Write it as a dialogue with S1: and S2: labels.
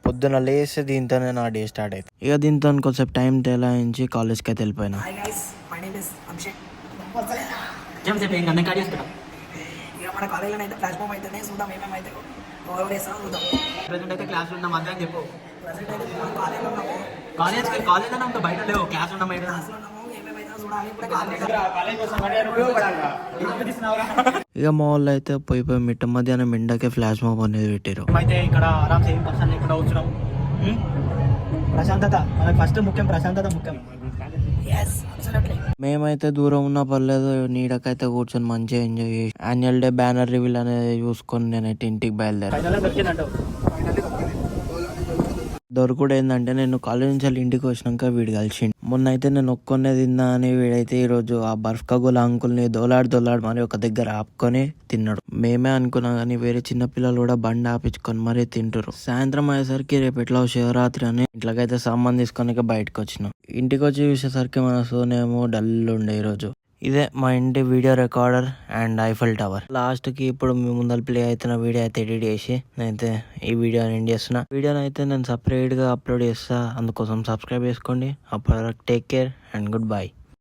S1: పొద్దున లేస్తే దీంతోనే నా డే స్టార్ట్ అవుతుంది. ఇక దీంతో కొంచెం టైం తేలాయించి కాలేజ్కి అయితే వెళ్ళిపోయినా.
S2: మన కాలేజీలో అయితే ఫ్లాష్ బాంబ్ అయితేనే చూద్దాం ఏమేమైతే
S3: అయితే క్లాస్ ఉన్నాం అదే అని చెప్పు. కాలేజ్ అన్నా ఇంకా బయట లేవు, క్లాస్ ఉన్నాం అయితే.
S1: ఇక మా వాళ్ళు అయితే పోయి మిట్ట మధ్యాహ్నం ఎండకే ఫ్లాష్ మాబ్ అనేది పెట్టారు.
S3: అయితే ఇక్కడ ఆరామ్ సేమ్ పర్సన్ లేకుండా వచ్చినాం. ప్రశాంతత మనకు ఫస్ట్ ముఖ్యం, ప్రశాంతత ముఖ్యం.
S1: మేమైతే దూరం ఉన్నా పర్లేదు, నీడకైతే కూర్చొని మంచిగా ఎంజాయ్ చేసి యాన్యువల్ డే బ్యానర్ రివీల్ అనేది చూసుకొని నేనైతే ఇంటికి బయలుదేరా. దొరకడు ఏంటంటే నేను కాలేజ్ నుంచి వెళ్ళి ఇంటికి వచ్చినాక వీడు కలిసిండు. మొన్న అయితే నేను ఒక్కొనే తిన్నా అని వీడైతే ఈరోజు ఆ బర్ఫ్ కగోల అంకుల్ని దోలాడు మరి ఒక దగ్గర ఆపుకొని తిన్నాడు. మేమే అనుకున్నాం కానీ వేరే చిన్న పిల్లలు కూడా బండి ఆపించుకొని మరీ తింటారు. సాయంత్రం అయ్యేసరికి రేపు ఎట్లా శివరాత్రి అని ఇంట్లోకైతే సామాన్ తీసుకొని బయటకు వచ్చినాం. ఇంటికి వచ్చి చూసేసరికి మన సోనేమో డల్ ఉండే ఈరోజు. ఇదే మా ఇంటి video recorder and Eiffel tower. లాస్ట్కి ఇప్పుడు మీ ముందర ప్లే అవుతున్న వీడియో అయితే ఎడిట్ చేసి నేనైతే ఈ వీడియో ఎండ్ చేస్తున్నా. వీడియోని అయితే నేను సపరేట్గా అప్లోడ్ చేస్తా, అందుకోసం సబ్స్క్రైబ్ చేసుకోండి. అప్పటి వరకు take care and good bye.